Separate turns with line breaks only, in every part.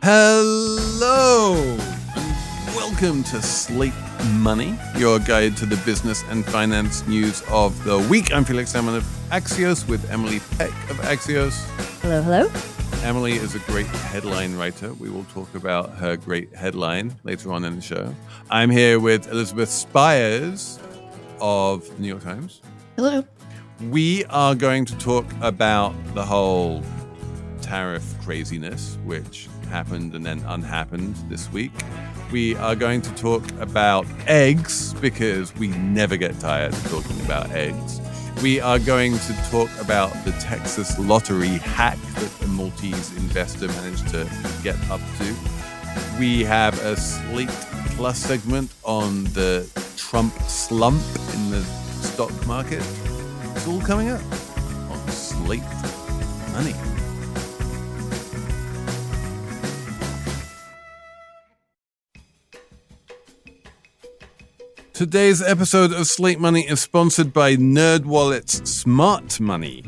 Hello, and welcome to Slate Money, your guide to the business and finance news of the week. I'm Felix Salmon of Axios with Emily Peck of Axios.
Hello, hello.
Emily is a great headline writer. We will talk about her great headline later on in the show. I'm here with Elizabeth Spiers of the New York Times.
Hello.
We are going to talk about the whole tariff craziness, which happened and then unhappened this week. We are going to talk about eggs because we never get tired of talking about eggs. We are going to talk about the Texas lottery hack that the Maltese investor managed to get up to. We have a Slate Plus segment on the Trump slump in the stock market. It's all coming up on Slate Money. Today's episode of Slate Money is sponsored by NerdWallet's Smart Money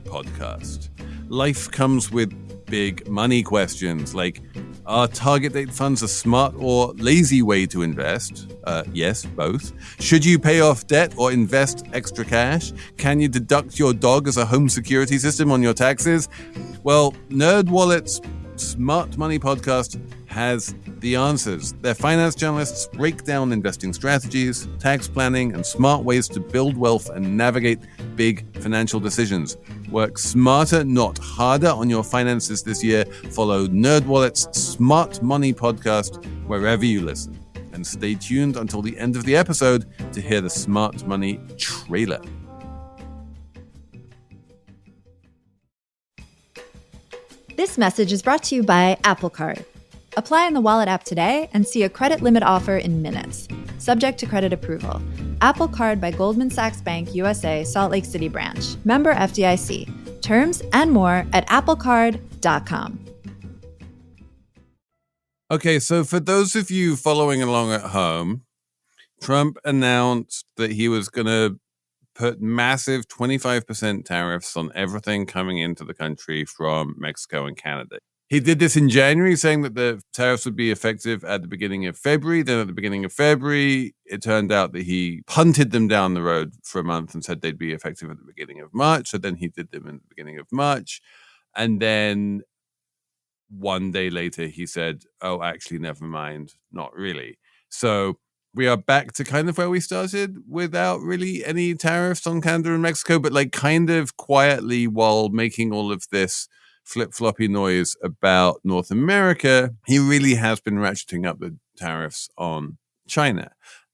podcast. Life comes with big money questions like, are target date funds a smart or lazy way to invest? Yes, both. Should you pay off debt or invest extra cash? Can you deduct your dog as a home security system on your taxes? Well, NerdWallet's Smart Money podcast has the answers. Their finance journalists break down investing strategies, tax planning, and smart ways to build wealth and navigate big financial decisions. Work smarter, not harder on your finances this year. Follow NerdWallet's Smart Money podcast wherever you listen. And stay tuned until the end of the episode to hear the Smart Money trailer.
This message is brought to you by Apple Card. Apply in the Wallet app today and see a credit limit offer in minutes, subject to credit approval. Apple Card by Goldman Sachs Bank USA, Salt Lake City branch. Member FDIC. Terms and more at applecard.com.
Okay, so for those of you following along at home, Trump announced that he was going to put massive 25% tariffs on everything coming into the country from Mexico and Canada. He did this in January, saying that the tariffs would be effective at the beginning of February. Then at the beginning of February, it turned out that he punted them down the road for a month and said they'd be effective at the beginning of March. So then he did them in the beginning of March. And then one day later, he said, oh, actually, never mind. Not really. So we are back to kind of where we started without really any tariffs on Canada and Mexico, but like kind of quietly while making all of this flip-floppy noise about North America, he really has been ratcheting up the tariffs on China.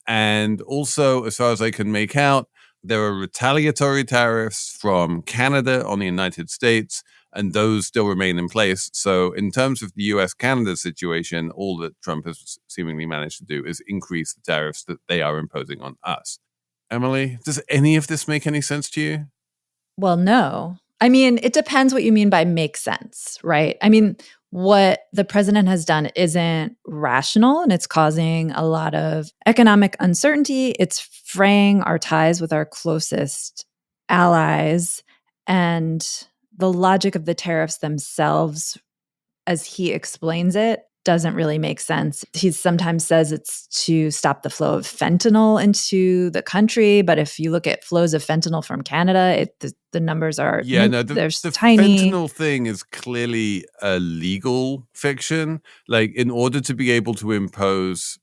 And also, as far as I can make out, there are retaliatory tariffs from Canada on the United States, and those still remain in place. So in terms of the US-Canada situation, all that Trump has seemingly managed to do is increase the tariffs that they are imposing on us. Emily, does any of this make any sense to you?
Well, no. I mean, it depends what you mean by make sense, right? I mean, what the president has done isn't rational, and it's causing a lot of economic uncertainty. It's fraying our ties with our closest allies, and the logic of the tariffs themselves, as he explains it, doesn't really make sense. He sometimes says it's to stop the flow of fentanyl into the country, but if you look at flows of fentanyl from Canada, the numbers are
the
tiny.
Fentanyl thing is clearly a legal fiction. Like, in order to be able to impose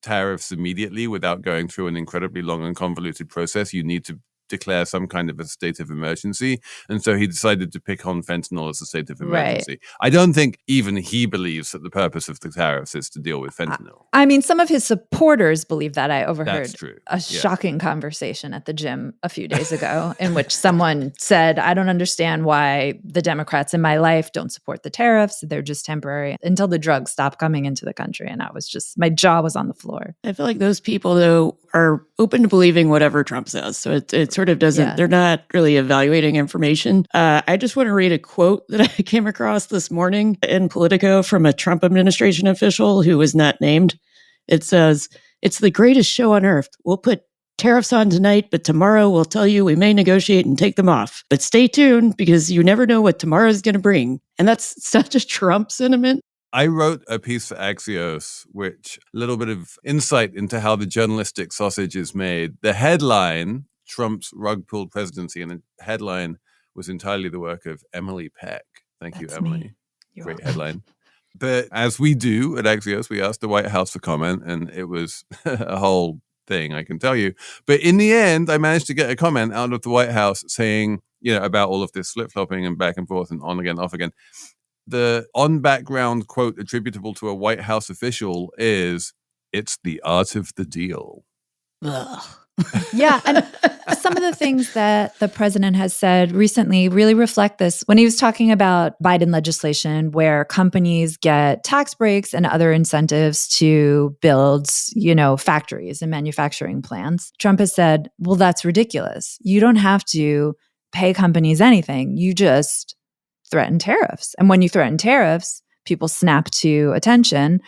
tariffs immediately without going through an incredibly long and convoluted process, you need to declare some kind of a state of emergency. And so he decided to pick on fentanyl as a state of emergency. Right. I don't think even he believes that the purpose of the tariffs is to deal with fentanyl.
I mean, some of his supporters believe that. I overheard
a
shocking conversation at the gym a few days ago in which someone said, I don't understand why the Democrats in my life don't support the tariffs. They're just temporary until the drugs stop coming into the country. And I was just, my jaw was on the floor.
I feel like those people, though, are open to believing whatever Trump says. So it sort of doesn't, they're not really evaluating information. I just want to read a quote that I came across this morning in Politico from a Trump administration official who was not named. It says, "It's the greatest show on earth. We'll put tariffs on tonight, but tomorrow we'll tell you we may negotiate and take them off. But stay tuned because you never know what tomorrow is going to bring." And that's such a Trump sentiment.
I wrote a piece for Axios, which a little bit of insight into how the journalistic sausage is made. The headline, Trump's rug pulled presidency, and the headline was entirely the work of Emily Peck. Thank you, Emily. Great headline. But as we do at Axios, we asked the White House for comment, and it was a whole thing, I can tell you. But in the end, I managed to get a comment out of the White House saying, about all of this flip-flopping and back and forth and on again, off again. The on-background quote attributable to a White House official is, "It's the art of the deal."
Yeah, and some of the things that the president has said recently really reflect this. When he was talking about Biden legislation, where companies get tax breaks and other incentives to build, factories and manufacturing plants, Trump has said, well, that's ridiculous. You don't have to pay companies anything. You just threaten tariffs. And when you threaten tariffs, people snap to attention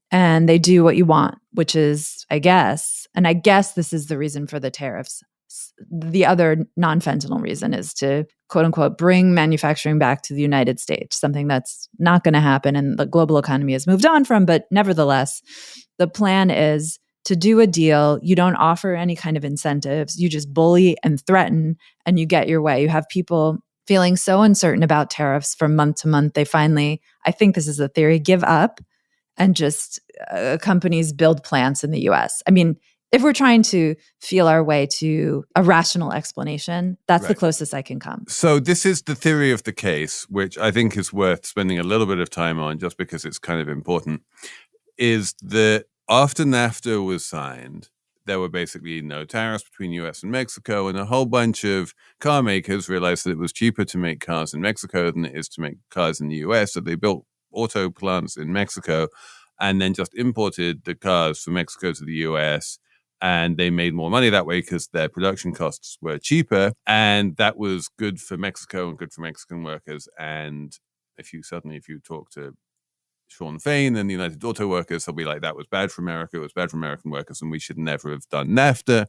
and they do what you want, which is, I guess this is the reason for the tariffs. The other non-fentanyl reason is to, quote unquote, bring manufacturing back to the United States, something that's not going to happen and the global economy has moved on from. But nevertheless, the plan is to do a deal. You don't offer any kind of incentives. You just bully and threaten and you get your way. You have people feeling so uncertain about tariffs from month to month. They finally, I think this is a theory, give up and just companies build plants in the US. I mean, if we're trying to feel our way to a rational explanation, that's the closest I can come.
So this is the theory of the case, which I think is worth spending a little bit of time on just because it's kind of important, is that after NAFTA was signed, there were basically no tariffs between US and Mexico, and a whole bunch of car makers realized that it was cheaper to make cars in Mexico than it is to make cars in the US, so they built auto plants in Mexico and then just imported the cars from Mexico to the US. And they made more money that way because their production costs were cheaper. And that was good for Mexico and good for Mexican workers. And if you talk to Sean Fain and the United Auto Workers, they'll be like, that was bad for America. It was bad for American workers. And we should never have done NAFTA.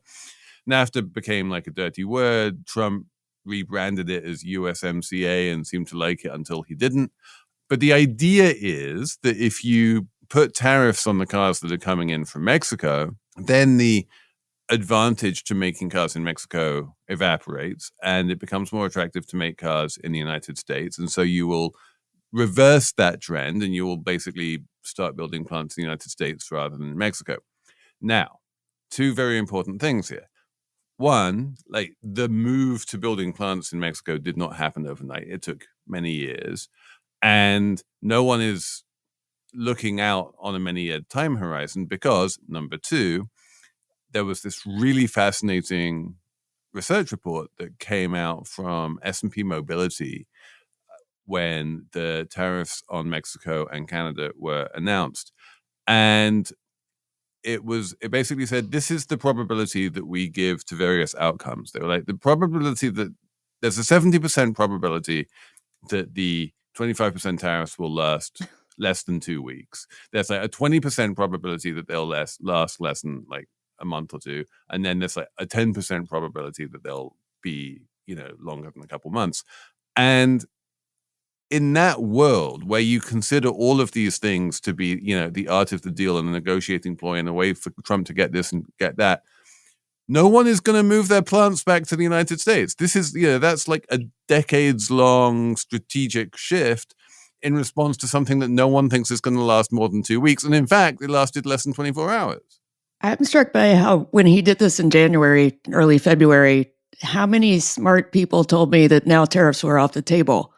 NAFTA became like a dirty word. Trump rebranded it as USMCA and seemed to like it until he didn't. But the idea is that if you put tariffs on the cars that are coming in from Mexico, then the advantage to making cars in Mexico evaporates and it becomes more attractive to make cars in the United States. And so you will reverse that trend and you will basically start building plants in the United States rather than Mexico. Now, two very important things here. One, like the move to building plants in Mexico did not happen overnight. It took many years. And no one is looking out on a many-year time horizon because, number two, there was this really fascinating research report that came out from S&P Mobility when the tariffs on Mexico and Canada were announced. And it basically said, this is the probability that we give to various outcomes. They were like, the probability that there's a 70% probability that the 25% tariffs will last less than 2 weeks. There's like a 20% probability that they'll last less than like a month or two. And then there's like a 10% probability that they'll be, longer than a couple months. And in that world where you consider all of these things to be, the art of the deal and the negotiating ploy and a way for Trump to get this and get that, no one is going to move their plants back to the United States. This is, that's like a decades-long strategic shift in response to something that no one thinks is going to last more than 2 weeks. And in fact, it lasted less than 24 hours.
I'm struck by how, when he did this in January, early February, how many smart people told me that now tariffs were off the table.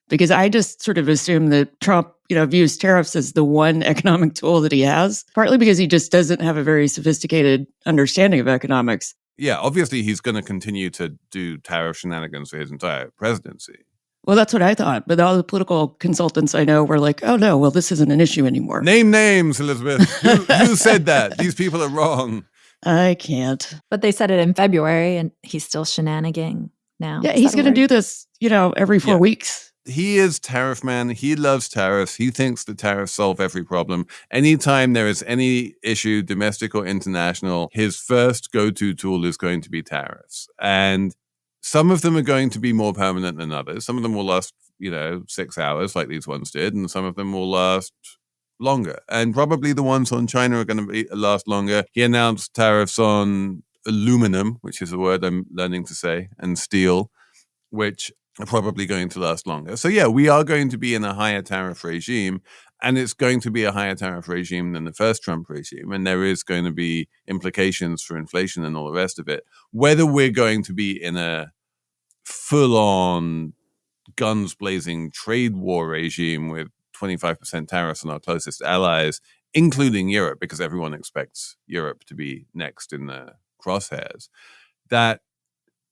Because I just sort of assume that Trump, views tariffs as the one economic tool that he has, partly because he just doesn't have a very sophisticated understanding of economics.
Yeah, obviously he's going to continue to do tariff shenanigans for his entire presidency.
Well, that's what I thought. But all the political consultants I know were like, oh, no, well, this isn't an issue anymore.
Name names, Elizabeth. Who said that? These people are wrong.
I can't.
But they said it in February and he's still shenaniganing now.
Yeah, he's going to do this, every 4 weeks.
He is tariff man. He loves tariffs. He thinks that tariffs solve every problem. Anytime there is any issue, domestic or international, his first go-to tool is going to be tariffs. And some of them are going to be more permanent than others. Some of them will last, 6 hours like these ones did. And some of them will last longer. And probably the ones on China are going to last longer. He announced tariffs on aluminum, which is a word I'm learning to say, and steel, which are probably going to last longer. So yeah, we are going to be in a higher tariff regime, and it's going to be a higher tariff regime than the first Trump regime. And there is going to be implications for inflation and all the rest of it. Whether we're going to be in a full-on guns blazing trade war regime with 25% tariffs on our closest allies, including Europe, because everyone expects Europe to be next in the crosshairs, that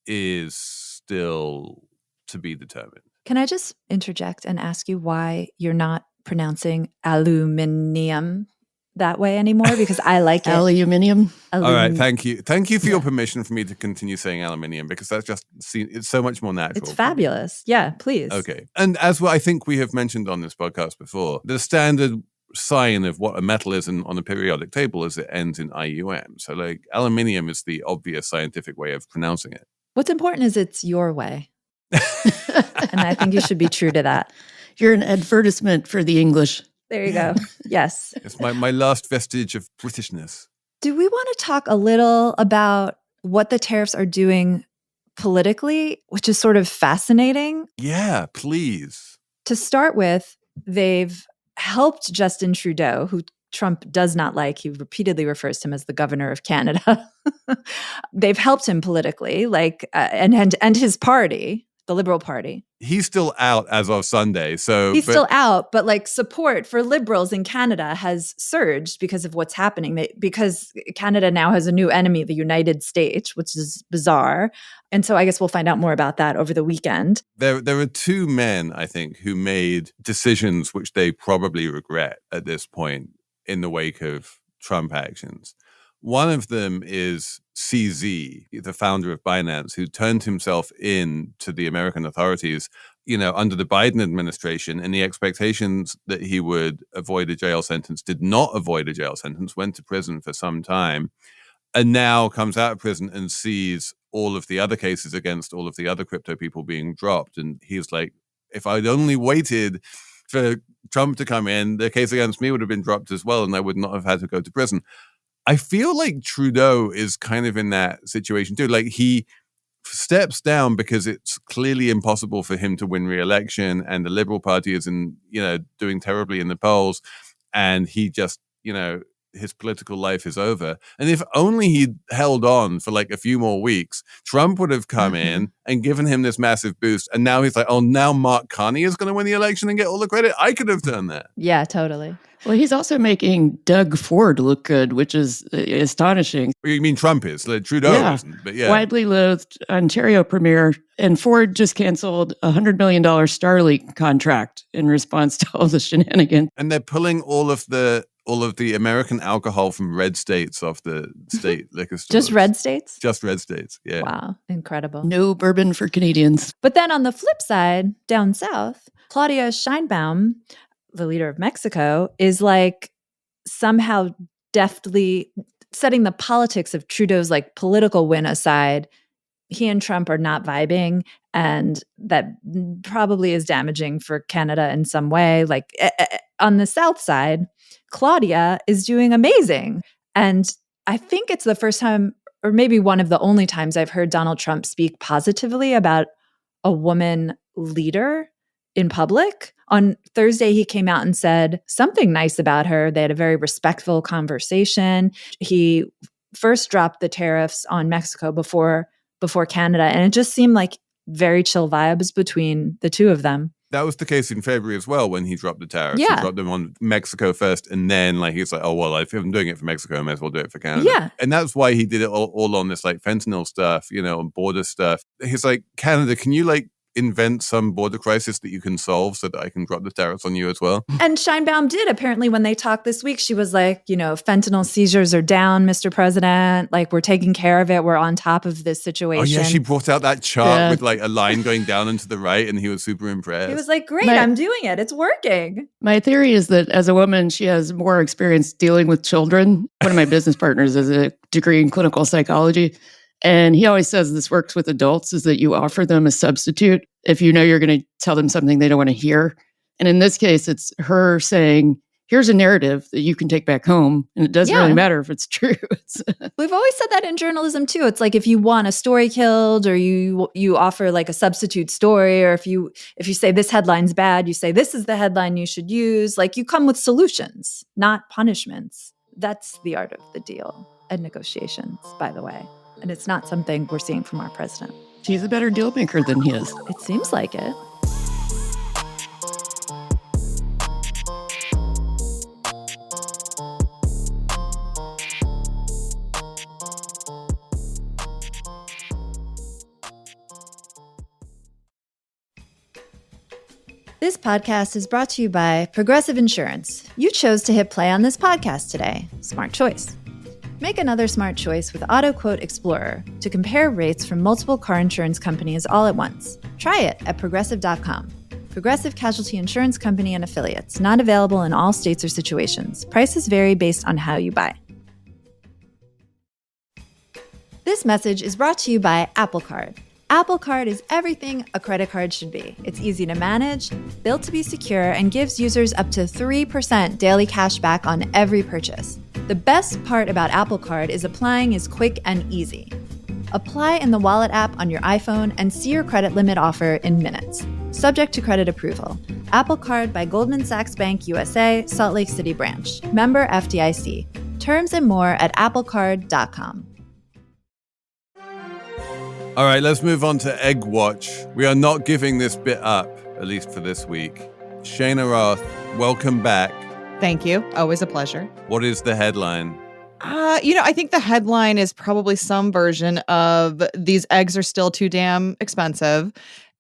is still to be determined.
Can I just interject and ask you why you're not pronouncing aluminium that way anymore? Because I like it.
Aluminium.
All right, thank you. Thank you for your permission for me to continue saying aluminium, because that's just, it's so much more natural.
It's fabulous. Yeah, please.
Okay. And as I think we have mentioned on this podcast before, the standard sign of what a metal is on a periodic table is it ends in IUM. So like aluminium is the obvious scientific way of pronouncing it.
What's important is it's your way. And I think you should be true to that.
You're an advertisement for the English.
There you go. Yes.
It's my last vestige of Britishness.
Do we want to talk a little about what the tariffs are doing politically, which is sort of fascinating?
Yeah, please.
To start with, they've helped Justin Trudeau, who Trump does not like. He repeatedly refers to him as the governor of Canada. They've helped him politically, and his party, the Liberal Party.
He's still out as of Sunday.
He's still out, but support for Liberals in Canada has surged because of what's happening. Because Canada now has a new enemy, the United States, which is bizarre. And so I guess we'll find out more about that over the weekend.
There are two men, I think, who made decisions which they probably regret at this point in the wake of Trump actions. One of them is CZ, the founder of Binance, who turned himself in to the American authorities, under the Biden administration, and the expectations that he would avoid a jail sentence, did not avoid a jail sentence, went to prison for some time, and now comes out of prison and sees all of the other cases against all of the other crypto people being dropped. And he's like, if I'd only waited for Trump to come in, the case against me would have been dropped as well, and I would not have had to go to prison. I feel like Trudeau is kind of in that situation too. Like he steps down because it's clearly impossible for him to win re-election, and the Liberal Party is doing terribly in the polls, and he just, his political life is over. And if only he'd held on for a few more weeks, Trump would have come in and given him this massive boost. And now he's like, oh, now Mark Carney is going to win the election and get all the credit. I could have done that.
Yeah, totally.
Well, he's also making Doug Ford look good, which is astonishing.
You mean Trump is? Trudeau isn't, but yeah.
Widely loathed Ontario premier, and Ford just canceled a $100 million Starlink contract in response to all the shenanigans.
And they're pulling all of the American alcohol from red states off the state liquor stores.
Just red states?
Just red states, yeah.
Wow, incredible.
No bourbon for Canadians.
But then on the flip side, down south, Claudia Sheinbaum, the leader of Mexico, is somehow deftly setting the politics of Trudeau's political win aside. He and Trump are not vibing, and that probably is damaging for Canada in some way. On the south side, Claudia is doing amazing. And I think it's the first time, or maybe one of the only times, I've heard Donald Trump speak positively about a woman leader in public. On Thursday, he came out and said something nice about her. They had a very respectful conversation. He first dropped the tariffs on Mexico before Canada, and it just seemed like very chill vibes between the two of them.
That was the case in February as well when he dropped the tariffs.
Yeah.
He dropped them on Mexico first, and then he's like, oh, well, if I'm doing it for Mexico, I might as well do it for Canada.
Yeah.
And that's why he did it all on this fentanyl stuff, on border stuff. He's like, Canada, can you invent some border crisis that you can solve so that I can drop the tariffs on you as well?
And Sheinbaum did. Apparently, when they talked this week, she was like, fentanyl seizures are down, Mr. President. We're taking care of it. We're on top of this situation.
Oh, yeah, she brought out that chart with a line going down and to the right, and he was super impressed.
He was like, great, I'm doing it. It's working.
My theory is that as a woman, she has more experience dealing with children. One of my business partners has a degree in clinical psychology. And he always says this works with adults, is that you offer them a substitute if you know you're going to tell them something they don't want to hear. And in this case, it's her saying, here's a narrative that you can take back home, and it doesn't really matter if it's true.
We've always said that in journalism too. It's like if you want a story killed, or you offer like a substitute story, or if you say this headline's bad, you say this is the headline you should use. Like you come with solutions, not punishments. That's the art of the deal and negotiations, by the way. And it's not something we're seeing from our president.
She's a better deal maker than he is.
It seems like it. This podcast is brought to you by Progressive Insurance. You chose to hit play on this podcast today. Smart choice. Make another smart choice with AutoQuote Explorer to compare rates from multiple car insurance companies all at once. Try it at Progressive.com. Progressive Casualty Insurance Company and Affiliates. Not available in all states or situations. Prices vary based on how you buy. This message is brought to you by Apple Card. Apple Card is everything a credit card should be. It's easy to manage, built to be secure, and gives users up to 3% daily cash back on every purchase. The best part about Apple Card is applying is quick and easy. Apply in the Wallet app on your iPhone and see your credit limit offer in minutes. Subject to credit approval. Apple Card by Goldman Sachs Bank USA, Salt Lake City branch. Member FDIC. Terms and more at applecard.com.
All right, let's move on to Egg Watch. We are not giving this bit up, at least for this week. Cheyna Roth, welcome back.
Thank you. Always a pleasure.
What is the headline?
I think the headline is probably some version of these eggs are still too damn expensive.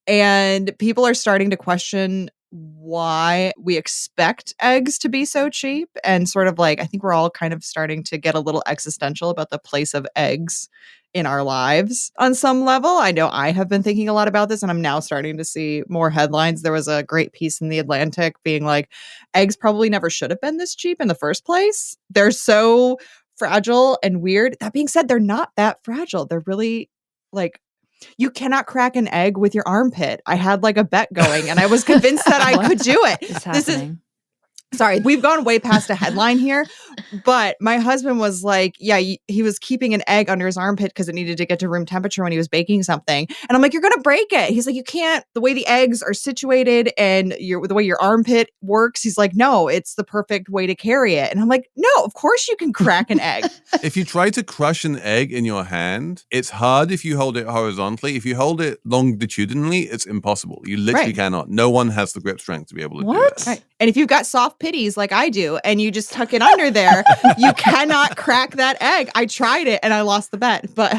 And people are starting to question why we expect eggs to be so cheap. And sort of like, I think we're all kind of starting to get a little existential about the place of eggs in our lives on some level. I know I have been thinking a lot about this, and I'm now starting to see more headlines. There was a great piece in The Atlantic being like, eggs probably never should have been this cheap in the first place. They're so fragile and weird. That being said, they're not that fragile. They're really like, you cannot crack an egg with your armpit. I had like a bet going, and I was convinced that I could do it.
This is
Sorry, we've gone way past a headline here, but my husband was like, he was keeping an egg under his armpit because it needed to get to room temperature when he was baking something. And I'm like, you're going to break it. He's like, you can't, the way the eggs are situated and the way your armpit works. He's like, no, it's the perfect way to carry it. And I'm like, no, of course you can crack an egg.
If you try to crush an egg in your hand, it's hard if you hold it horizontally. If you hold it longitudinally, it's impossible. You literally cannot. No one has the grip strength to be able to do that.
Right. And if you've got soft pitties like I do, and you just tuck it under there, you cannot crack that egg. I tried it and I lost the bet. But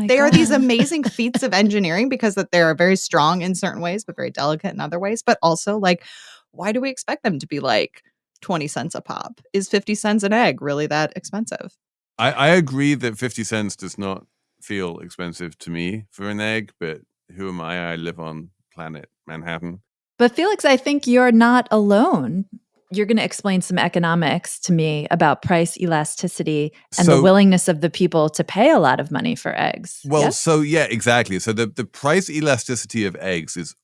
they are these amazing feats of engineering because that they're very strong in certain ways, but very delicate in other ways. But also, like, why do we expect them to be like 20 cents a pop? Is 50 cents an egg really that expensive?
I agree that 50 cents does not feel expensive to me for an egg, but who am I? I live on planet Manhattan.
But Felix, I think you're not alone. You're going to explain some economics to me about price elasticity and the willingness of the people to pay a lot of money for eggs.
Well,
yes?
Exactly. So the price elasticity of eggs is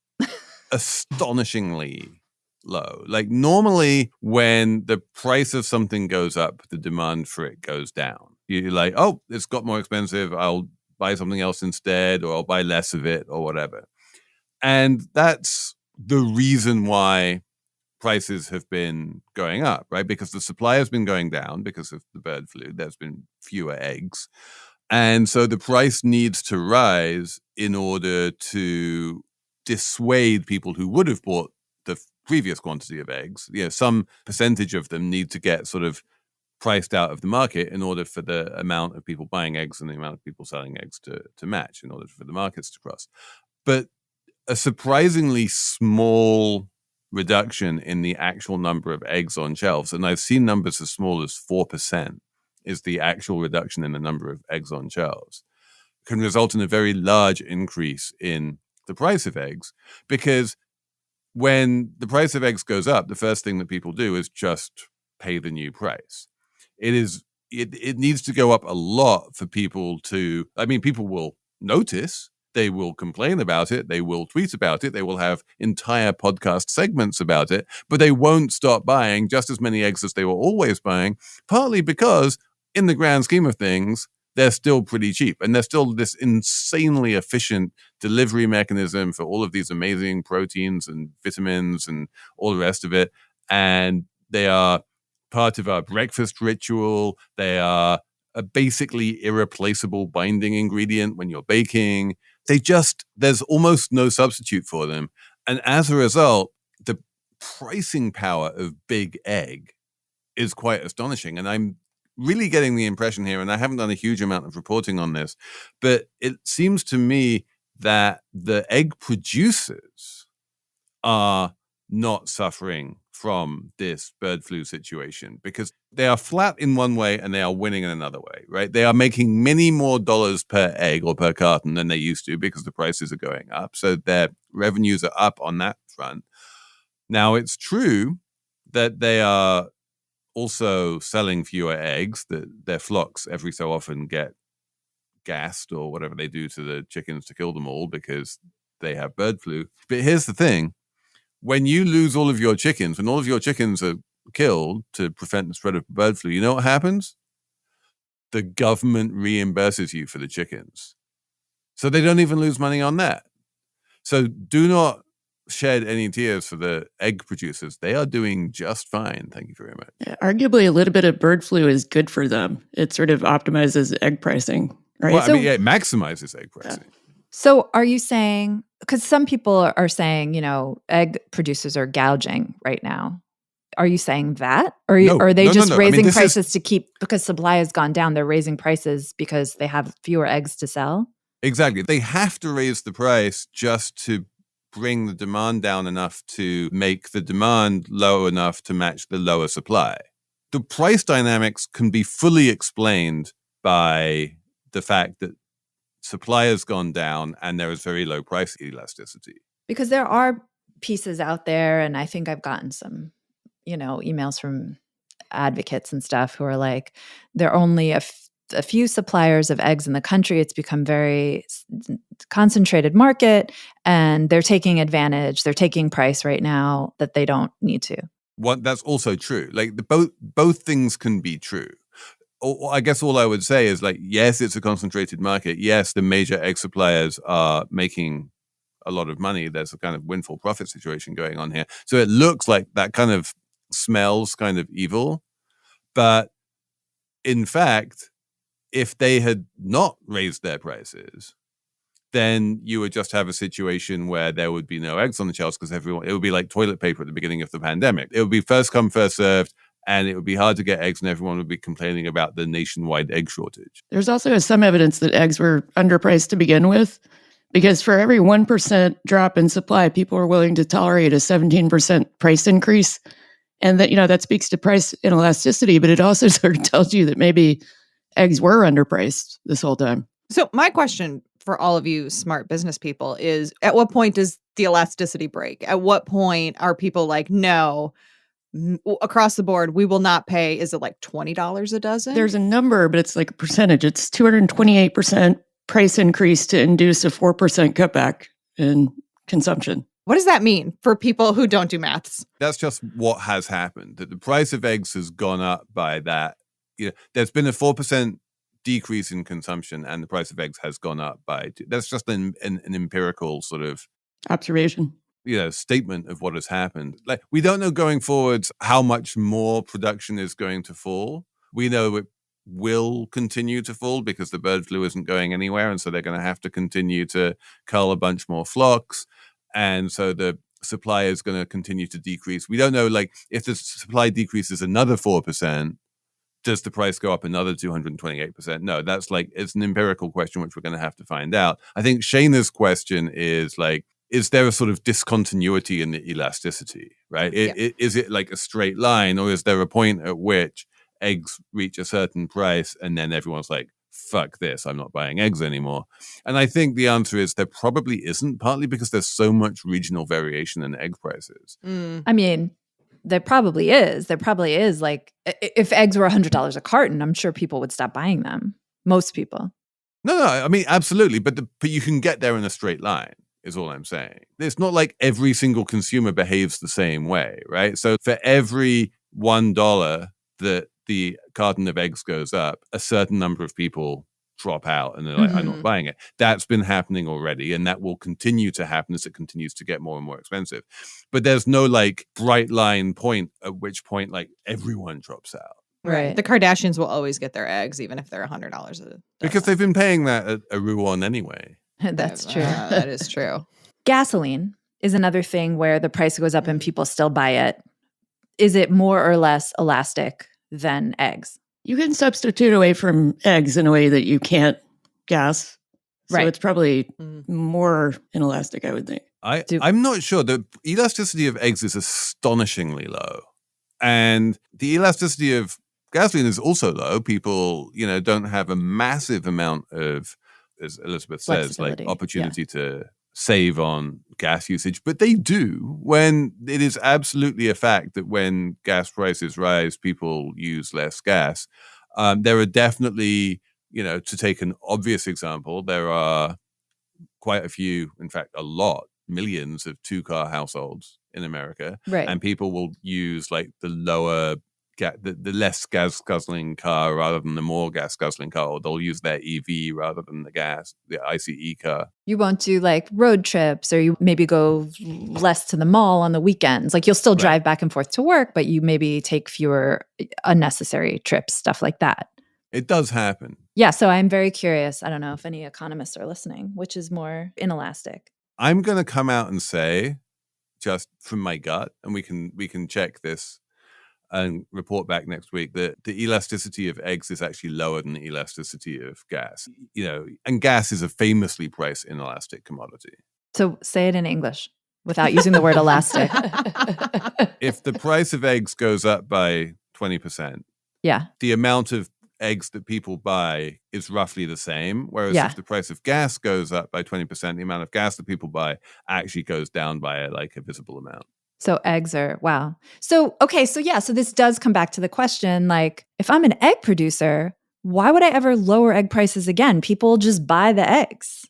astonishingly low. Like normally when the price of something goes up, the demand for it goes down. You're like, oh, it's got more expensive. I'll buy something else instead, or I'll buy less of it or whatever. And that's the reason why prices have been going up, right? Because the supply has been going down because of the bird flu. There's been fewer eggs. And so the price needs to rise in order to dissuade people who would have bought the previous quantity of eggs. You know, some percentage of them need to get sort of priced out of the market in order for the amount of people buying eggs and the amount of people selling eggs to match, in order for the markets to cross. But a surprisingly small reduction in the actual number of eggs on shelves, and I've seen numbers as small as 4% is the actual reduction in the number of eggs on shelves, can result in a very large increase in the price of eggs. Because when the price of eggs goes up, the first thing that people do is just pay the new price. It needs to go up a lot for people to, I mean, people will notice, They will complain about it. They will tweet about it. They will have entire podcast segments about it, but they won't stop buying just as many eggs as they were always buying, partly because in the grand scheme of things, they're still pretty cheap. And they're still this insanely efficient delivery mechanism for all of these amazing proteins and vitamins and all the rest of it. And they are part of our breakfast ritual. They are a basically irreplaceable binding ingredient when you're baking. There's almost no substitute for them. And as a result, the pricing power of Big Egg is quite astonishing. And I'm really getting the impression here, and I haven't done a huge amount of reporting on this, but it seems to me that the egg producers are not suffering from this bird flu situation because they are flat in one way and they are winning in another way, right? They are making many more dollars per egg or per carton than they used to because the prices are going up. So their revenues are up on that front. Now, it's true that they are also selling fewer eggs, that their flocks every so often get gassed or whatever they do to the chickens to kill them all because they have bird flu. But here's the thing. When you lose all of your chickens, when all of your chickens are killed to prevent the spread of bird flu, you know what happens? The government reimburses you for the chickens. So they don't even lose money on that. So do not shed any tears for the egg producers. They are doing just fine. Thank you very much.
Yeah, arguably, a little bit of bird flu is good for them. It sort of optimizes egg pricing, right?
Well, it maximizes egg pricing.
Yeah.
So are you saying, because some people are saying, egg producers are gouging right now. Are you saying that? Or are they just raising prices to keep, because supply has gone down, they're raising prices because they have fewer eggs to sell?
Exactly. They have to raise the price just to bring the demand down enough to make the demand low enough to match the lower supply. The price dynamics can be fully explained by the fact that supply has gone down and there is very low price elasticity.
Because there are pieces out there, and I think I've gotten some, emails from advocates and stuff who are like, there are only a few suppliers of eggs in the country. It's become very concentrated market, and they're taking advantage. They're taking price right now that they don't need to.
That's also true. Like both things can be true. I guess all I would say is yes, it's a concentrated market. Yes, the major egg suppliers are making a lot of money. There's a kind of windfall profit situation going on here. So it looks like that kind of smells kind of evil. But in fact, if they had not raised their prices, then you would just have a situation where there would be no eggs on the shelves because it would be like toilet paper at the beginning of the pandemic. It would be first come, first served. And it would be hard to get eggs, and everyone would be complaining about the nationwide egg shortage.
There's also some evidence that eggs were underpriced to begin with, because for every 1% drop in supply, people are willing to tolerate a 17% price increase. And that speaks to price inelasticity, but it also sort of tells you that maybe eggs were underpriced this whole time.
So my question for all of you smart business people is, at what point does the elasticity break? At what point are people like, no, across the board, we will not pay, is it like $20 a dozen?
There's a number, but it's like a percentage. It's 228% price increase to induce a 4% cutback in consumption.
What does that mean for people who don't do maths?
That's just what has happened. That the price of eggs has gone up by that. There's been a 4% decrease in consumption, and the price of eggs has gone up by 2%. That's just an empirical sort of
observation.
Statement of what has happened. We don't know going forwards how much more production is going to fall. We know it will continue to fall because the bird flu isn't going anywhere, and so they're going to have to continue to cull a bunch more flocks, and so the supply is going to continue to decrease. We don't know, if the supply decreases another 4%, does the price go up another 228%? No, that's it's an empirical question which we're going to have to find out. I think Cheyna's question is is there a sort of discontinuity in the elasticity, right? Is it like a straight line, or is there a point at which eggs reach a certain price and then everyone's like, fuck this, I'm not buying eggs anymore? And I think the answer is there probably isn't, partly because there's so much regional variation in egg prices.
I mean, there probably is. There probably is. If eggs were $100 a carton, I'm sure people would stop buying them. Most people.
No, I mean, absolutely. But you can get there in a straight line, is all I'm saying. It's not like every single consumer behaves the same way, right? So for every $1 that the carton of eggs goes up, a certain number of people drop out and they're like, I'm not buying it. That's been happening already, and that will continue to happen as it continues to get more and more expensive. But there's no like bright line point at which point like everyone drops out.
Right. The Kardashians will always get their eggs, even if they're $100 a dozen.
Because they've been paying that at a Rouen anyway.
That's true.
That is true.
Gasoline is another thing where the price goes up and people still buy it. Is it more or less elastic than eggs?
You can substitute away from eggs in a way that you can't gas. So it's probably more inelastic, I would think.
I'm not sure. The elasticity of eggs is astonishingly low. And the elasticity of gasoline is also low. People, don't have a massive amount of, as Elizabeth says, like opportunity to save on gas usage. But they do when it is absolutely a fact that when gas prices rise, people use less gas. There are definitely, to take an obvious example, there are quite a few, in fact, a lot, millions of two-car households in America.
Right.
And people will use like the lower, the less gas-guzzling car rather than the more gas-guzzling car, or they'll use their EV rather than the ICE car.
You won't do like road trips, or you maybe go less to the mall on the weekends. Like you'll still drive back and forth to work, but you maybe take fewer unnecessary trips, stuff like that.
It does happen.
Yeah, so I'm very curious. I don't know if any economists are listening, which is more inelastic.
I'm going to come out and say, just from my gut, and we can check this and report back next week, that the elasticity of eggs is actually lower than the elasticity of gas. And gas is a famously price inelastic commodity.
So say it in English without using the word elastic.
If the price of eggs goes up by 20%, the amount of eggs that people buy is roughly the same. Whereas if the price of gas goes up by 20%, the amount of gas that people buy actually goes down by a visible amount.
So eggs are, wow. So, okay. So this does come back to the question, like, if I'm an egg producer, why would I ever lower egg prices again? People just buy the eggs.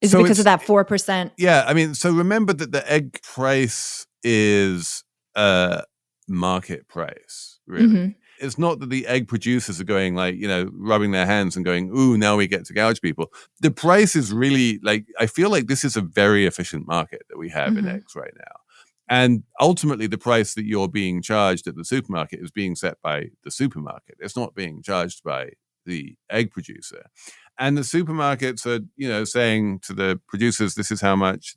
Is it because of that 4%?
Yeah. I mean, so remember that the egg price is a market price, really. It's not that the egg producers are going rubbing their hands and going, ooh, now we get to gouge people. The price is really I feel like this is a very efficient market that we have in eggs right now. And ultimately, the price that you're being charged at the supermarket is being set by the supermarket. It's not being charged by the egg producer. And the supermarkets are, saying to the producers, this is how much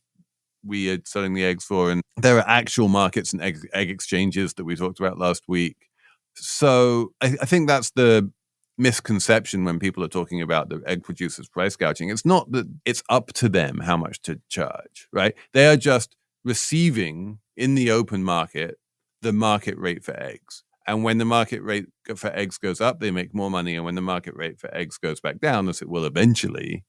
we are selling the eggs for. And there are actual markets and egg exchanges that we talked about last week. So I think that's the misconception when people are talking about the egg producers price gouging. It's not that it's up to them how much to charge, right? They are just receiving in the open market the market rate for eggs. And when the market rate for eggs goes up, they make more money. And when the market rate for eggs goes back down, as it will eventually,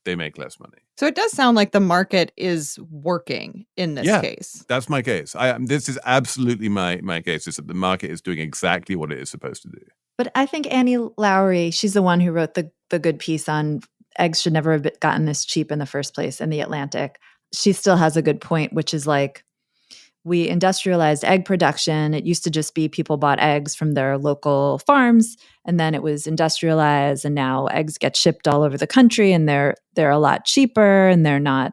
they make less money.
So it does sound like the market is working in this case.
That's my case. This is absolutely my case, is that the market is doing exactly what it is supposed to do.
But I think Annie Lowry, she's the one who wrote the good piece on eggs should never have gotten this cheap in the first place in The Atlantic. She still has a good point, which is like, we industrialized egg production. It used to just be people bought eggs from their local farms, and then it was industrialized, and now eggs get shipped all over the country, and they're a lot cheaper, and they're not,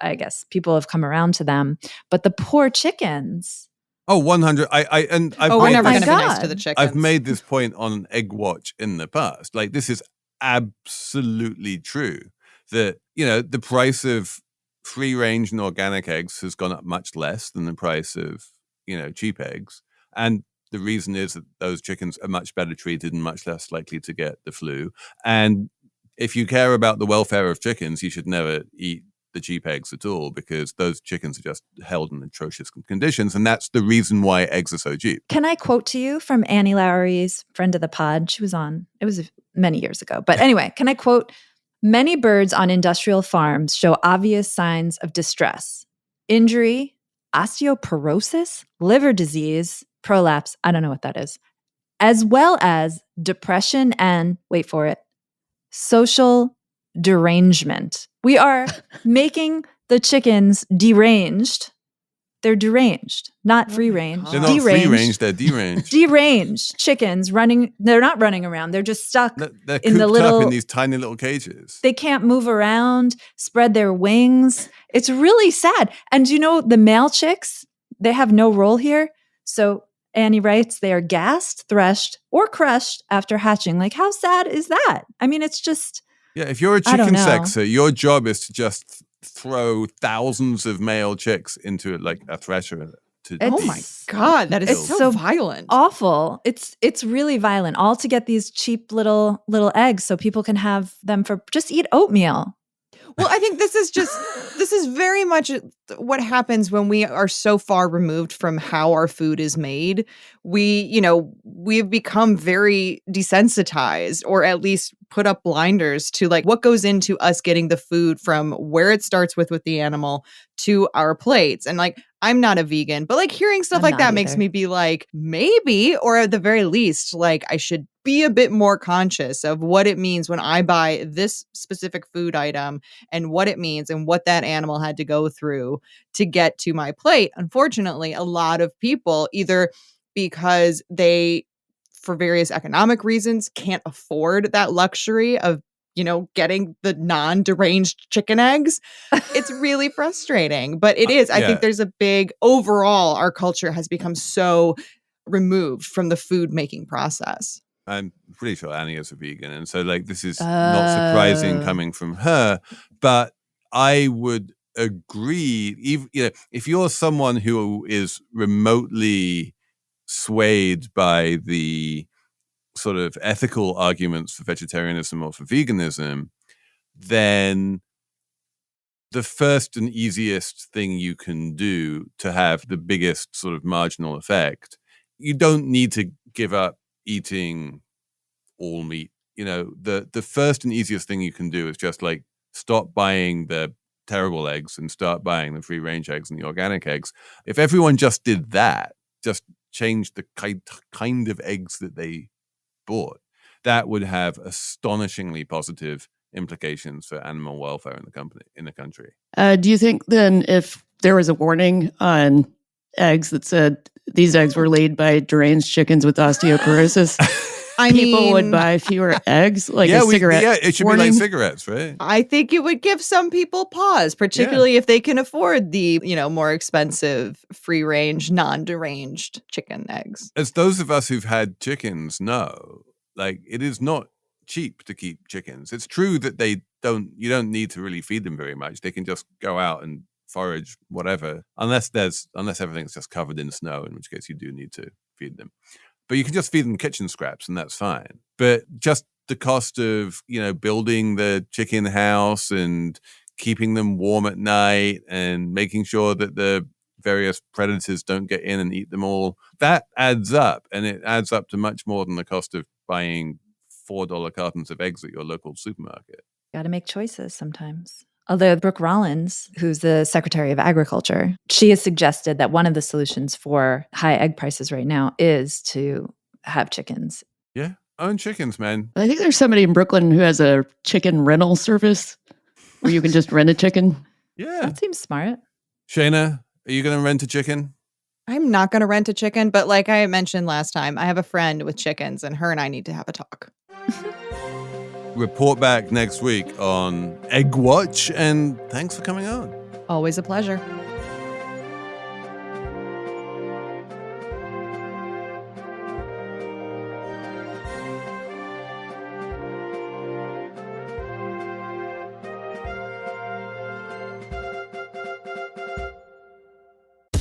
I guess people have come around to them. But the poor chickens.
Oh, 100.
We're never going to be nice to the chickens.
I've made this point on Egg Watch in the past. Like, this is absolutely true. That, the price of free-range and organic eggs has gone up much less than the price of, cheap eggs. And the reason is that those chickens are much better treated and much less likely to get the flu. And if you care about the welfare of chickens, you should never eat the cheap eggs at all, because those chickens are just held in atrocious conditions. And that's the reason why eggs are so cheap.
Can I quote to you from Annie Lowry's friend of the pod? She was on, it was many years ago. But anyway, can I quote? Many birds on industrial farms show obvious signs of distress, injury, osteoporosis, liver disease, prolapse, I don't know what that is, as well as depression and, wait for it, social derangement. We are making the chickens deranged. They're deranged, not free range.
They're not free range, they're deranged.
Deranged chickens running. They're not running around. They're just stuck
they're
in the
cooped up in these tiny little cages.
They can't move around, spread their wings. It's really sad. And the male chicks, they have no role here. So Annie writes, they are gassed, threshed, or crushed after hatching. Like, how sad is that? I mean, it's just...
Yeah, if you're a chicken sexer, your job is to just throw thousands of male chicks into like a thresher.
Oh my God, that is so violent.
Awful. It's really violent. All to get these cheap little eggs so people can have them for just eat oatmeal.
Well, I think this is very much what happens when we are so far removed from how our food is made. We've become very desensitized, or at least put up blinders to like what goes into us getting the food from where it starts with the animal to our plates. And like, I'm not a vegan, but like hearing stuff like that makes me be like, maybe, or at the very least, like I should be a bit more conscious of what it means when I buy this specific food item and what it means and what that animal had to go through to get to my plate. Unfortunately, a lot of people, either because they, for various economic reasons, can't afford that luxury of, getting the non-deranged chicken eggs. It's really frustrating, but it is. I think there's a big, overall, our culture has become so removed from the food making process.
I'm pretty sure Annie is a vegan, and so like this is not surprising coming from her. But I would agree, if you're someone who is remotely swayed by the sort of ethical arguments for vegetarianism or for veganism, then the first and easiest thing you can do to have the biggest sort of marginal effect, you don't need to give up eating all meat. The first and easiest thing you can do is just like stop buying the terrible eggs and start buying the free range eggs and the organic eggs. If everyone just did that, just changed the kind of eggs that they bought, that would have astonishingly positive implications for animal welfare in the country.
Do you think then if there was a warning on eggs that said these eggs were laid by deranged chickens with osteoporosis, people would buy fewer eggs? Like a cigarette
it should
warning?
Be like cigarettes, right?
I think it would give some people pause, particularly if they can afford the, more expensive free range, non-deranged chicken eggs.
As those of us who've had chickens know, like it is not cheap to keep chickens. It's true that you don't need to really feed them very much. They can just go out and forage whatever, unless everything's just covered in snow, in which case you do need to feed them. But you can just feed them kitchen scraps and that's fine. But just the cost of, building the chicken house and keeping them warm at night and making sure that the various predators don't get in and eat them all, that adds up. And it adds up to much more than the cost of buying $4 cartons of eggs at your local supermarket.
Got to make choices sometimes. Although Brooke Rollins, who's the Secretary of Agriculture, she has suggested that one of the solutions for high egg prices right now is to have chickens.
Yeah, own chickens, man.
I think there's somebody in Brooklyn who has a chicken rental service where you can just rent a chicken.
Yeah.
That seems smart.
Cheyna, are you going to rent a chicken?
I'm not going to rent a chicken, but like I mentioned last time, I have a friend with chickens and her and I need to have a talk.
Report back next week on Egg Watch, and thanks for coming on.
Always a pleasure.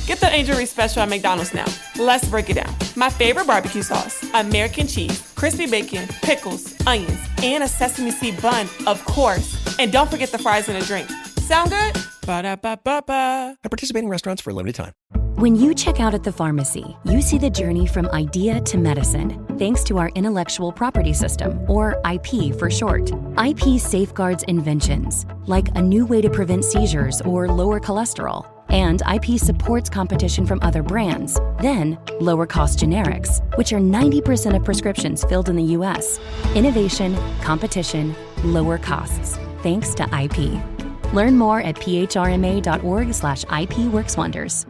Get the Angel Reese special at McDonald's now. Let's break it down. My favorite barbecue sauce, American cheese, crispy bacon, pickles, onions, and a sesame seed bun, of course. And don't forget the fries and a drink. Sound good? Ba-da-ba-ba-ba.
At participating restaurants for a limited time.
When you check out at the pharmacy, you see the journey from idea to medicine, thanks to our intellectual property system, or IP for short. IP safeguards inventions, like a new way to prevent seizures or lower cholesterol, And IP supports competition from other brands. Then, lower-cost generics, which are 90% of prescriptions filled in the U.S. Innovation, competition, lower costs. Thanks to IP. Learn more at phrma.org/IP works wonders.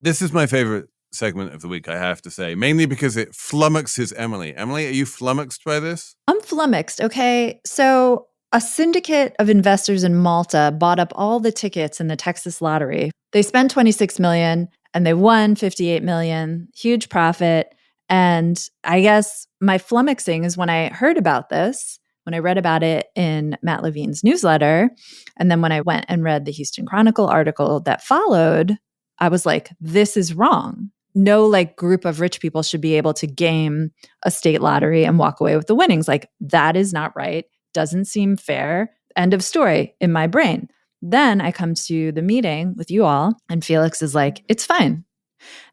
This is my favorite segment of the week, I have to say, mainly because it flummoxes Emily. Emily, are you flummoxed by this?
I'm flummoxed. Okay. So a syndicate of investors in Malta bought up all the tickets in the Texas lottery. They spent $26 million and they won $58 million, huge profit. And I guess my flummoxing is when I heard about this, when I read about it in Matt Levine's newsletter, and then when I went and read the Houston Chronicle article that followed, I was like, this is wrong. No group of rich people should be able to game a state lottery and walk away with the winnings. That is not right. Doesn't seem fair. End of story in my brain. Then I come to the meeting with you all and Felix is like, it's fine.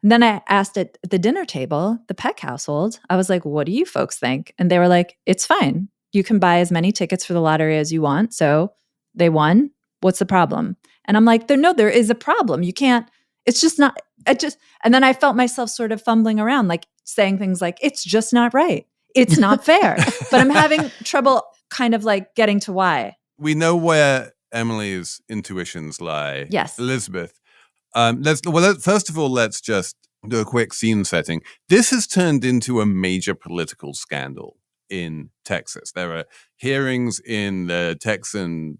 And then I asked at the dinner table, the Peck household, I was like, what do you folks think? And they were like, it's fine. You can buy as many tickets for the lottery as you want. So they won. What's the problem? And I'm like, no, there is a problem. You can't, it's just not, and then I felt myself sort of fumbling around, saying things like, it's just not right. It's not fair. But I'm having trouble kind of getting to why.
We know where Emily's intuitions lie.
Yes.
Elizabeth, first of all, let's just do a quick scene setting. This has turned into a major political scandal in Texas. There are hearings in the Texan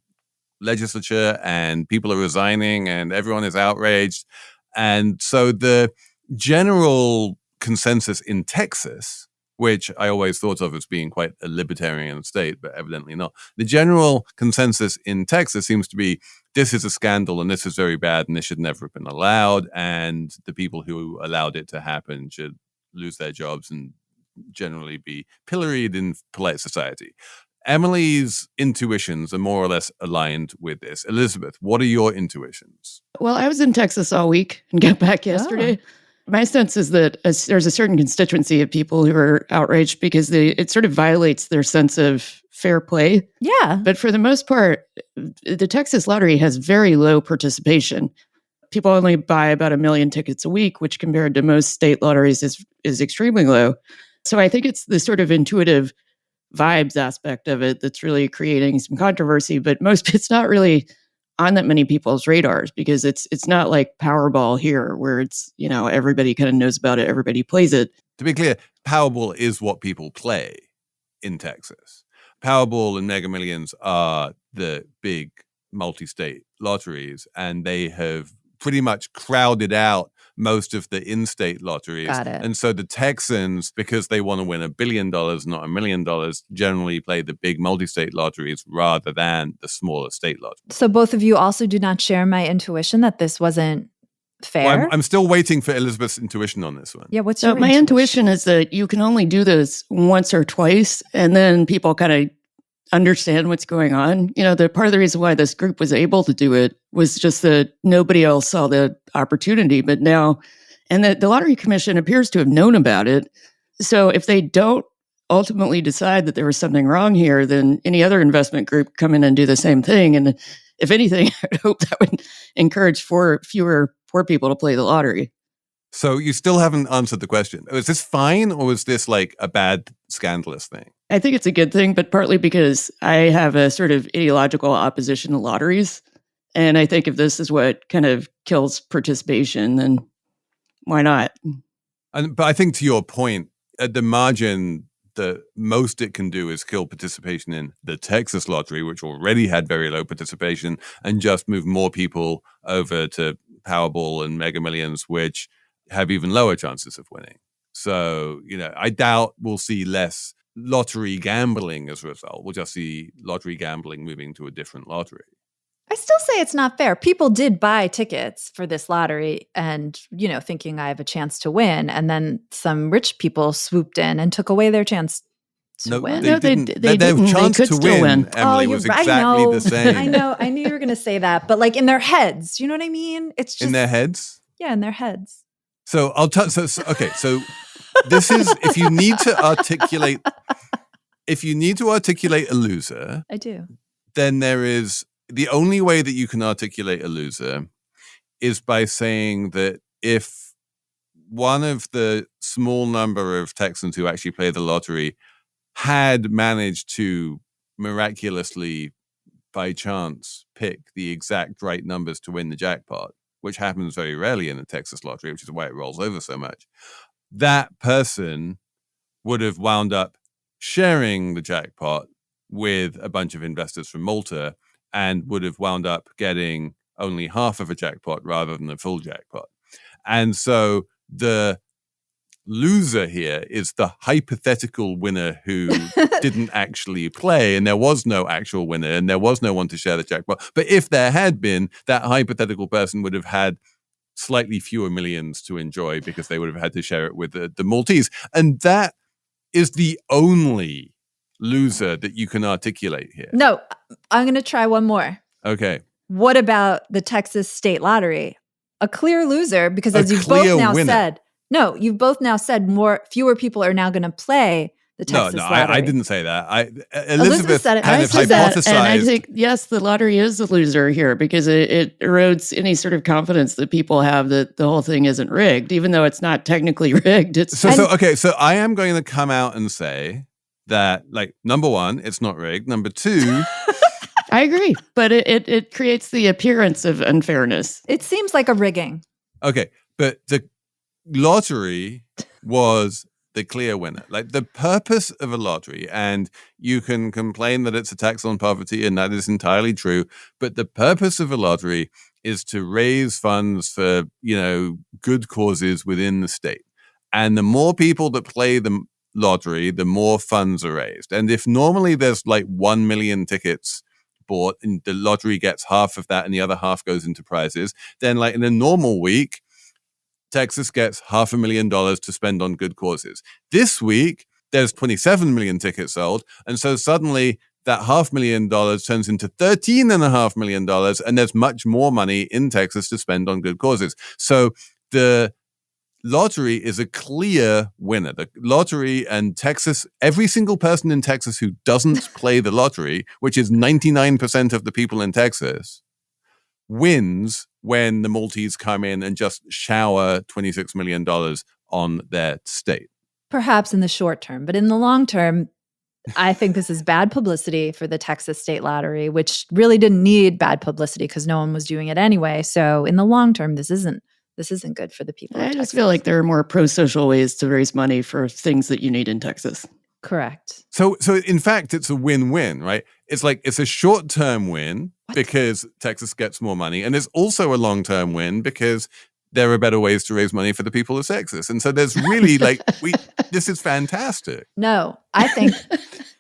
legislature and people are resigning and everyone is outraged. And so the general consensus in Texas, which I always thought of as being quite a libertarian state, but evidently not. The general consensus in Texas seems to be this is a scandal and this is very bad and this should never have been allowed. And the people who allowed it to happen should lose their jobs and generally be pilloried in polite society. Emily's intuitions are more or less aligned with this. Elizabeth, what are your intuitions?
Well, I was in Texas all week and got back yesterday. Oh. My sense is that there's a certain constituency of people who are outraged because it sort of violates their sense of fair play.
Yeah.
But for the most part, the Texas lottery has very low participation. People only buy about 1 million tickets a week, which compared to most state lotteries is extremely low. So I think it's the sort of intuitive vibes aspect of it that's really creating some controversy, but it's not really on that many people's radars because it's not like Powerball here where it's, everybody kind of knows about it, everybody plays it.
To be clear, Powerball is what people play in Texas. Powerball and Mega Millions are the big multi-state lotteries, and they have pretty much crowded out most of the in-state lotteries.
Got it.
And so the Texans, because they want to win $1 billion, not $1 million, generally play the big multi-state lotteries rather than the smaller state lotteries.
So both of you also do not share my intuition that this wasn't fair?
Well, I'm still waiting for Elizabeth's intuition on this one.
Yeah, what's your
my intuition is that you can only do this once or twice, and then people kind of understand what's going on. The part of the reason why this group was able to do it was just that nobody else saw the opportunity. But now, and the Lottery Commission appears to have known about it. So if they don't ultimately decide that there was something wrong here, then any other investment group come in and do the same thing. And if anything, I'd hope that would encourage fewer poor people to play the lottery.
So you still haven't answered the question. Was this fine or was this a bad, scandalous thing?
I think it's a good thing, but partly because I have a sort of ideological opposition to lotteries. And I think if this is what kind of kills participation, then why not?
But I think to your point, at the margin, the most it can do is kill participation in the Texas lottery, which already had very low participation, and just move more people over to Powerball and Mega Millions, which have even lower chances of winning. So, I doubt we'll see less lottery gambling as a result. We'll just see lottery gambling moving to a different lottery.
I still say it's not fair. People did buy tickets for this lottery and, thinking I have a chance to win. And then some rich people swooped in and took away their chance to win.
They didn't. Their chance to win, Emily, was exactly the same.
I know. I knew you were going to say that. But in their heads, you know what I mean? It's just
in their heads?
Yeah, in their heads.
So I'll tell. So this is if you need to articulate a loser.
I do.
Then there is the only way that you can articulate a loser is by saying that if one of the small number of Texans who actually play the lottery had managed to miraculously, by chance, pick the exact right numbers to win the jackpot, which happens very rarely in the Texas lottery, which is why it rolls over so much, that person would have wound up sharing the jackpot with a bunch of investors from Malta and would have wound up getting only half of a jackpot rather than a full jackpot. And so the loser here is the hypothetical winner who didn't actually play, and there was no actual winner and there was no one to share the jackpot. But if there had been, that hypothetical person would have had slightly fewer millions to enjoy because they would have had to share it with the Maltese. And that is the only loser that you can articulate here.
No, I'm going to try one more.
Okay.
What about the Texas state lottery? A clear loser, because as you've both now said, you've both now said fewer people are now going to play the Texas lottery.
I didn't say that. Elizabeth
said it.
kind of hypothesized.
And I think, yes, the lottery is a loser here because it erodes any sort of confidence that people have that the whole thing isn't rigged, even though it's not technically rigged.
So I am going to come out and say that, like, number one, it's not rigged. Number two,
I agree, but it creates the appearance of unfairness.
It seems like a rigging.
Okay, but the lottery was the clear winner. Like, the purpose of a lottery, and you can complain that it's a tax on poverty, and that is entirely true, but the purpose of a lottery is to raise funds for, good causes within the state. And the more people that play the lottery, the more funds are raised. And if normally there's like 1 million tickets bought and the lottery gets half of that and the other half goes into prizes, then like in a normal week, Texas gets $500,000 to spend on good causes. This week, there's 27 million tickets sold. And so suddenly that $500,000 turns into $13.5 million. And there's much more money in Texas to spend on good causes. So the lottery is a clear winner. The lottery and Texas, every single person in Texas who doesn't play the lottery, which is 99% of the people in Texas, wins when the Maltese come in and just shower $26 million on their state.
Perhaps in the short term, but in the long term, I think this is bad publicity for the Texas state lottery, which really didn't need bad publicity because no one was doing it anyway. So in the long term, this isn't good for the people.
I just feel like there are more pro-social ways to raise money for things that you need in Texas.
Correct.
So in fact, it's a win-win, right? It's like it's a short-term win because Texas gets more money, and it's also a long-term win because there are better ways to raise money for the people of Texas. And so there's really this is fantastic.
No, I think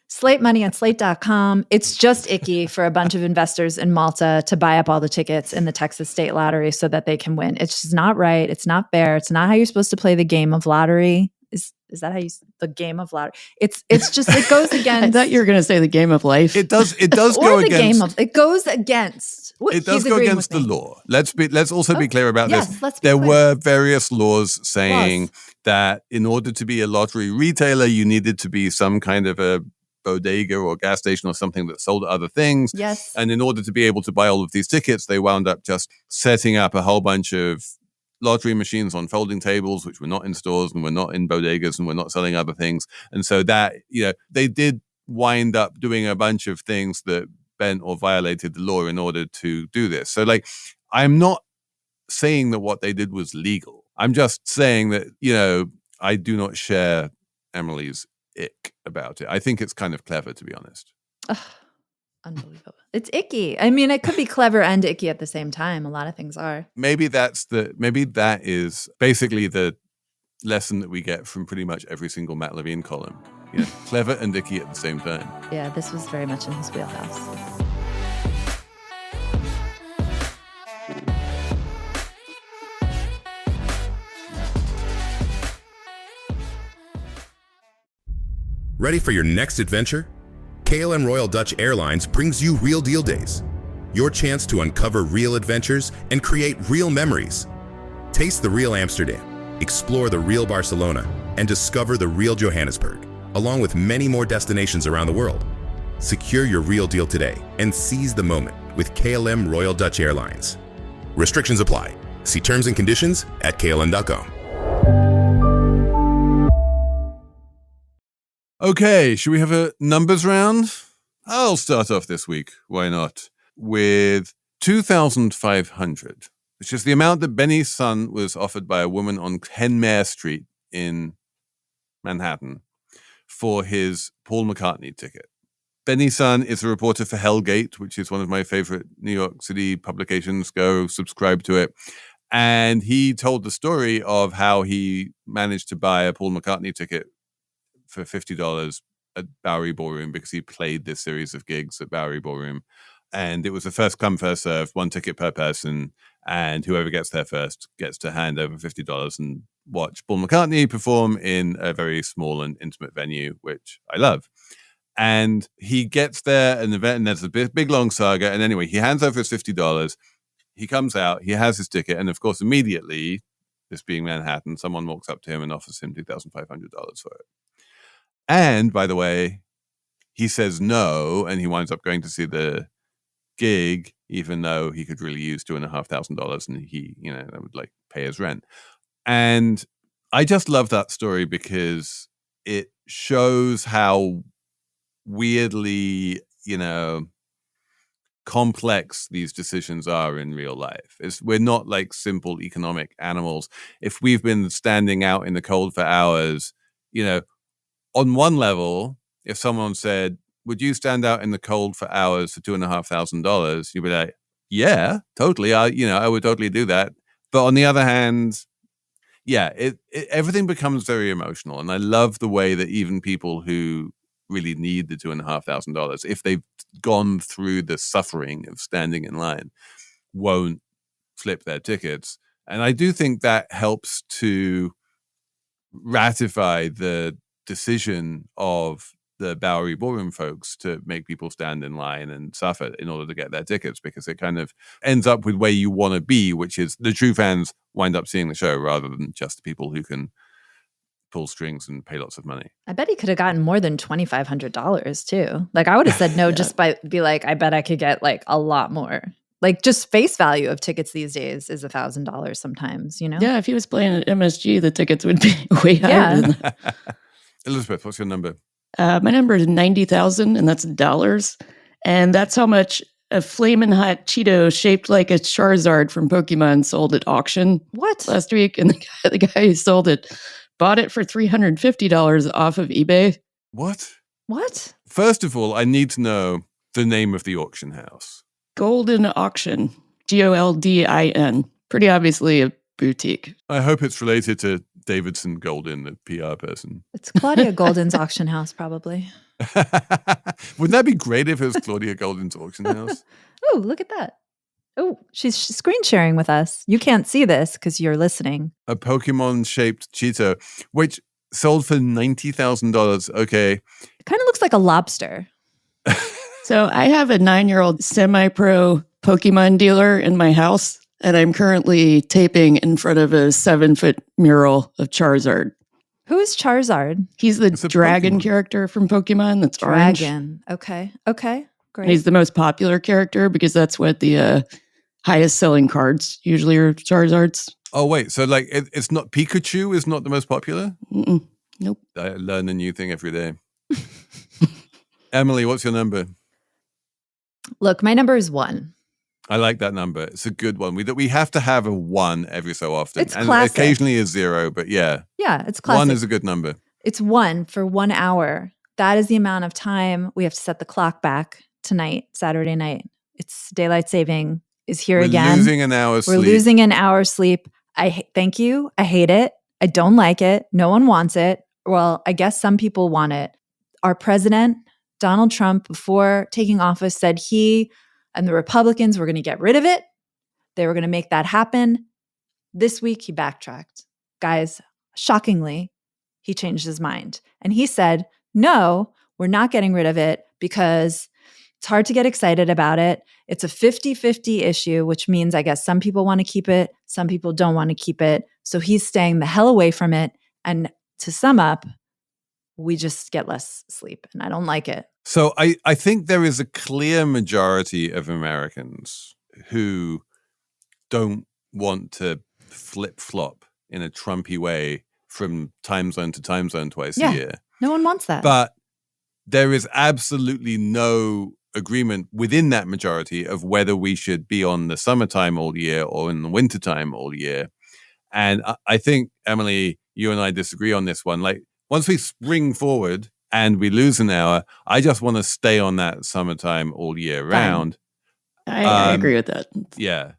Slate Money on Slate.com, it's just icky for a bunch of investors in Malta to buy up all the tickets in the Texas state lottery so that they can win. It's just not right. It's not fair. It's not how you're supposed to play the game of lottery. Is that how the game of lottery? It goes against.
I thought you were going to say the game of life.
It does go against.
It goes against.
It does go against the law. Let's also be clear about this.
There
were various laws saying that in order to be a lottery retailer, you needed to be some kind of a bodega or gas station or something that sold other things.
Yes.
And in order to be able to buy all of these tickets, they wound up just setting up a whole bunch of lottery machines on folding tables, which were not in stores and were not in bodegas and were not selling other things. And so that, they did wind up doing a bunch of things that bent or violated the law in order to do this. So I'm not saying that what they did was legal. I'm just saying that, I do not share Emily's ick about it. I think it's kind of clever, to be honest.
Unbelievable. It's icky. I mean, it could be clever and icky at the same time. A lot of things are.
Maybe that is basically the lesson that we get from pretty much every single Matt Levine column. Clever and icky at the same time.
Yeah, this was very much in his wheelhouse.
Ready for your next adventure? KLM Royal Dutch Airlines brings you Real Deal Days, your chance to uncover real adventures and create real memories. Taste the real Amsterdam, explore the real Barcelona, and discover the real Johannesburg, along with many more destinations around the world. Secure your real deal today and seize the moment with KLM Royal Dutch Airlines. Restrictions apply. See terms and conditions at klm.com.
Okay, should we have a numbers round? I'll start off this week, why not, with 2,500, which is the amount that Benny's son was offered by a woman on Kenmare Street in Manhattan for his Paul McCartney ticket. Benny's son is a reporter for Hellgate, which is one of my favorite New York City publications. Go subscribe to it. And he told the story of how he managed to buy a Paul McCartney ticket for $50 at Bowery Ballroom because he played this series of gigs at Bowery Ballroom. And it was a first come, first served, one ticket per person. And whoever gets there first gets to hand over $50 and watch Paul McCartney perform in a very small and intimate venue, which I love. And he gets there, an event, and there's a big long saga. And anyway, he hands over his $50. He comes out, he has his ticket. And of course, immediately, this being Manhattan, someone walks up to him and offers him $2,500 for it. And by the way, he says no, and he winds up going to see the gig, even though he could really use $2,500 and he, that would like pay his rent. And I just love that story because it shows how weirdly, complex these decisions are in real life. We're not like simple economic animals. If we've been standing out in the cold for hours, on one level, if someone said, would you stand out in the cold for hours for $2,500? You'd be like, yeah, totally. I would totally do that. But on the other hand, everything becomes very emotional. And I love the way that even people who really need the $2,500, if they've gone through the suffering of standing in line, won't flip their tickets. And I do think that helps to ratify the decision of the Bowery Ballroom folks to make people stand in line and suffer in order to get their tickets, because it kind of ends up with where you want to be, which is the true fans wind up seeing the show rather than just the people who can pull strings and pay lots of money.
I bet he could have gotten more than $2,500 too. Like I would have said no just by be like, I bet I could get like a lot more. Like just face value of tickets these days is $1,000 sometimes,
Yeah, if he was playing at MSG, the tickets would be way higher than that.
Elizabeth, what's your number?
My number is 90,000, and that's dollars. And that's how much a flamin' hot Cheeto shaped like a Charizard from Pokemon sold at auction.
What?
Last week. And the guy who sold it bought it for $350 off of eBay.
What?
First
of all, I need to know the name of the auction house.
Golden Auction. Goldin. Pretty obviously a boutique.
I hope it's related to Davidson Golden, the PR person.
It's Claudia Golden's auction house, probably.
Wouldn't that be great if it was Claudia Golden's auction house?
Oh, look at that. Oh, she's screen sharing with us. You can't see this because you're listening.
A Pokemon-shaped Cheeto, which sold for $90,000. Okay.
It kind of looks like a lobster.
So I have a 9-year-old semi-pro Pokemon dealer in my house. And I'm currently taping in front of a 7-foot mural of Charizard.
Who is Charizard?
He's the dragon Pokemon character from Pokemon that's orange.
Dragon. Okay, great.
And he's the most popular character because that's what the highest selling cards usually are Charizards.
Oh, wait. So like it's not Pikachu is not the most popular?
Mm-mm. Nope.
I learn a new thing every day. Emily, what's your number?
Look, my number is 1.
I like that number. It's a good one. We have to have a 1 every so often.
It's classic.
Occasionally a 0, but yeah.
Yeah, it's classic.
1 is a good number.
It's 1 for 1 hour. That is the amount of time we have to set the clock back tonight, Saturday night. It's daylight saving is here again.
We're losing an hour's sleep.
We're losing an hour's sleep. Thank you. I hate it. I don't like it. No one wants it. Well, I guess some people want it. Our president, Donald Trump, before taking office, said he and the Republicans were going to get rid of it. They were going to make that happen. This week, he backtracked. Guys, shockingly, he changed his mind. And he said, no, we're not getting rid of it because it's hard to get excited about it. It's a 50-50 issue, which means I guess some people want to keep it, some people don't want to keep it. So he's staying the hell away from it. And to sum up, we just get less sleep, and I don't like it.
So I think there is a clear majority of Americans who don't want to flip-flop in a Trumpy way from time zone to time zone twice a year.
No one wants that.
But there is absolutely no agreement within that majority of whether we should be on the summertime all year or in the wintertime all year. And I think, Emily, you and I disagree on this one. Like, once we spring forward and we lose an hour, I just want to stay on that summertime all year round.
I agree with that.
Yeah.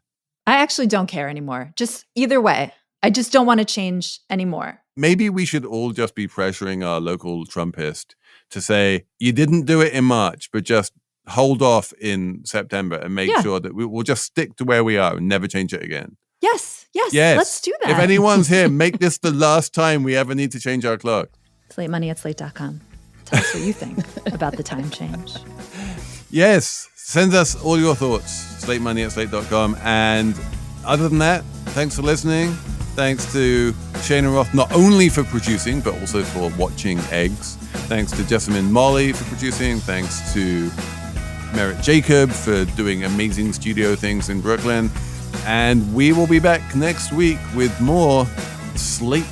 I actually don't care anymore. Just either way. I just don't want to change anymore.
Maybe we should all just be pressuring our local Trumpist to say, you didn't do it in March, but just hold off in September and make sure that we'll just stick to where we are and never change it again.
Yes. Let's do that.
If anyone's here, make this the last time we ever need to change our clock.
SlateMoney@slate.com. Tell us what you think about the time change.
Yes. Send us all your thoughts. SlateMoney@slate.com. And other than that, thanks for listening. Thanks to Cheyna Roth, not only for producing, but also for watching Eggs. Thanks to Jessamine Molli for producing. Thanks to Merritt Jacob for doing amazing studio things in Brooklyn. And we will be back next week with more Slate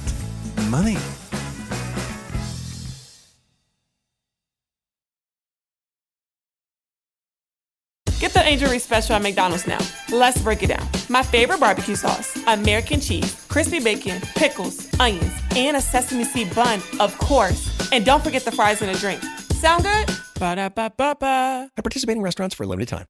Money.
Get the Angel Reese special at McDonald's now. Let's break it down. My favorite barbecue sauce, American cheese, crispy bacon, pickles, onions, and a sesame seed bun, of course. And don't forget the fries and a drink. Sound good? Ba-da-ba-ba-ba.
At participating restaurants for a limited time.